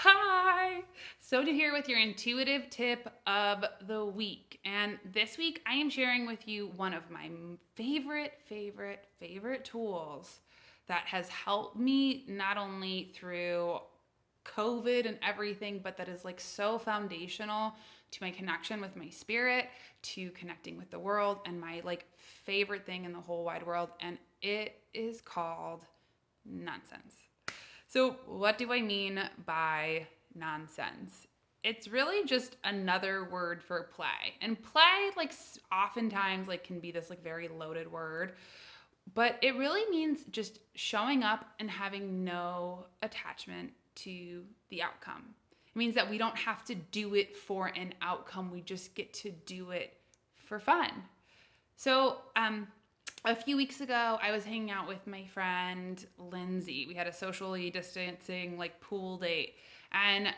Hi! Sonia here with your intuitive tip of the week. And this week I am sharing with you one of my favorite tools that has helped me not only through COVID and everything, but that is like so foundational to my connection with my spirit, to connecting with the world, and my like favorite thing in the whole wide world. And it is called nonsense. So, what do I mean by nonsense? It's really just another word for play. And play like oftentimes like can be this like very loaded word, but it really means just showing up and having no attachment to the outcome. It means that we don't have to do it for an outcome. We just get to do it for fun. So, a few weeks ago, I was hanging out with my friend Lindsay. We had a socially distancing like pool date, and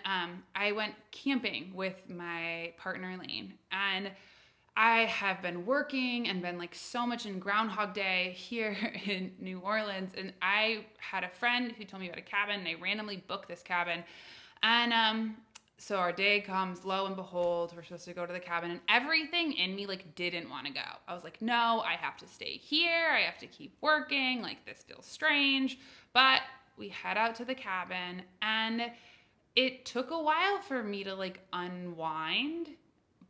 I went camping with my partner Lane. And I have been working and been like so much in Groundhog Day here in New Orleans. And I had a friend who told me about a cabin, and I randomly booked this cabin. And so our day comes, lo and behold, we're supposed to go to the cabin, and everything in me like didn't want to go. I was like, no, I have to stay here. I have to keep working. Like this feels strange. But we head out to the cabin, and it took a while for me to like unwind,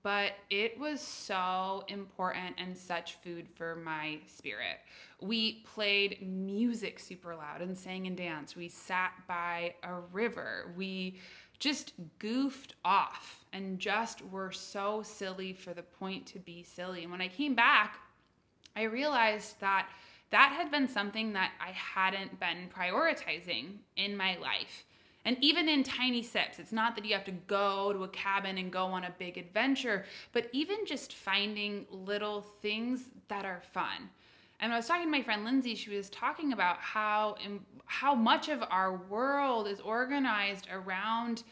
but it was so important and such food for my spirit. We played music super loud and sang and danced. We sat by a river. We just goofed off and just were so silly for the point to be silly. And when I came back, I realized that that had been something that I hadn't been prioritizing in my life. And even in tiny sips, it's not that you have to go to a cabin and go on a big adventure, but even just finding little things that are fun. And when I was talking to my friend Lindsay, she was talking about how much of our world is organized around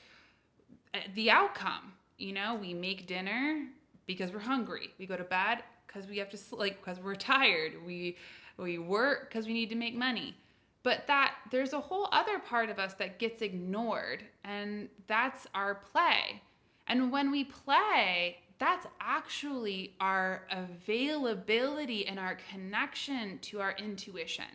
the outcome. You know, we make dinner because we're hungry. We go to bed because we have to like because we're tired. We work because we need to make money. But that there's a whole other part of us that gets ignored, and that's our play. And when we play, that's actually our availability and our connection to our intuition.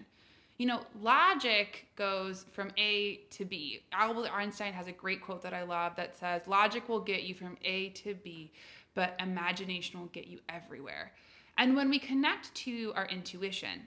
You know, logic goes from A to B. Albert Einstein has a great quote that I love that says, logic will get you from A to B, but imagination will get you everywhere. And when we connect to our intuition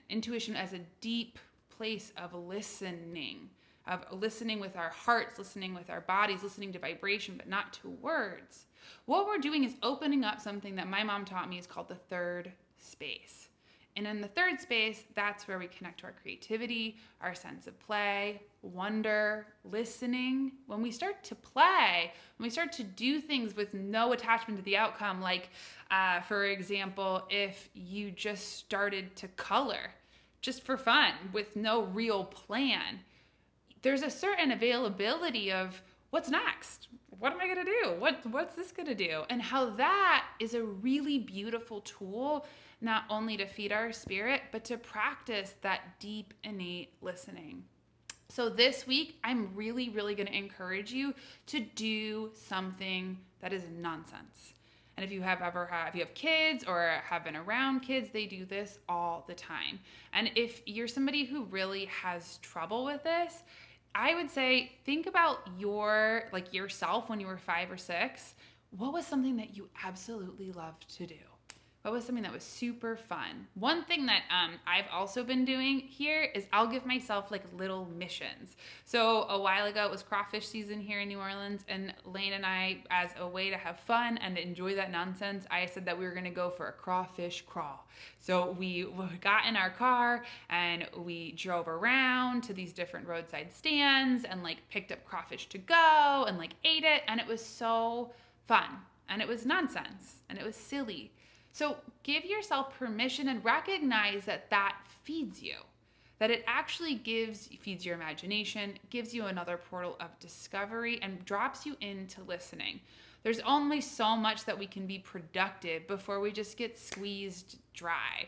as a deep place of listening with our hearts, listening with our bodies, listening to vibration, but not to words, what we're doing is opening up something that my mom taught me is called the third space. And in the third space, that's where we connect to our creativity, our sense of play, wonder, listening. When we start to play, when we start to do things with no attachment to the outcome, like, for example, if you just started to color just for fun with no real plan, there's a certain availability of what's next. What am I going to do? What's this going to do? And how that is a really beautiful tool, not only to feed our spirit, but to practice that deep, innate listening. So this week, I'm really going to encourage you to do something that is nonsense. And if you have kids or have been around kids, they do this all the time. And if you're somebody who really has trouble with this, I would say think about yourself when you were 5 or 6. What was something that you absolutely loved to do? What was something that was super fun? One thing that I've also been doing here is I'll give myself like little missions. So a while ago, it was crawfish season here in New Orleans, and Lane and I, as a way to have fun and enjoy that nonsense, I said that we were going to go for a crawfish crawl. So we got in our car and we drove around to these different roadside stands and like picked up crawfish to go and like ate it, and it was so fun, and it was nonsense, and it was silly. So give yourself permission and recognize that that feeds you, that it actually feeds your imagination, gives you another portal of discovery, and drops you into listening. There's only so much that we can be productive before we just get squeezed dry.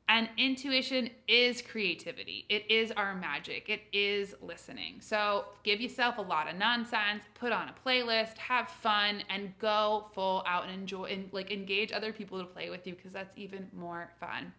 And intuition is creativity. It is our magic. It is listening. So give yourself a lot of nonsense, put on a playlist, have fun, and go full out and enjoy and like engage other people to play with you, because that's even more fun.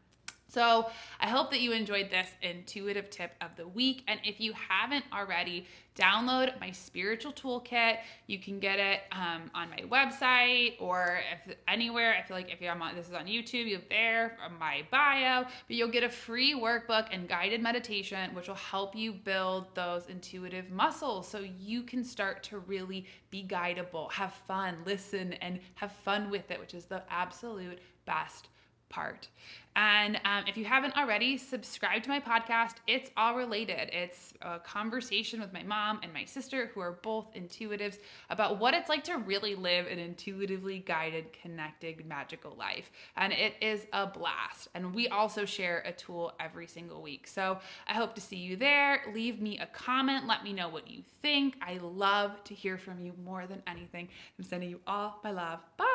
So I hope that you enjoyed this intuitive tip of the week. And if you haven't already, download my spiritual toolkit. You can get it on my website, or if anywhere. I feel like if you're on, this is on YouTube, you have there on my bio, but you'll get a free workbook and guided meditation, which will help you build those intuitive muscles so you can start to really be guidable, have fun, listen, and have fun with it, which is the absolute best part. And if you haven't already, subscribe to my podcast. It's all related. It's a conversation with my mom and my sister, who are both intuitives, about what it's like to really live an intuitively guided, connected, magical life. And it is a blast. And we also share a tool every single week. So I hope to see you there. Leave me a comment. Let me know what you think. I love to hear from you more than anything. I'm sending you all my love. Bye.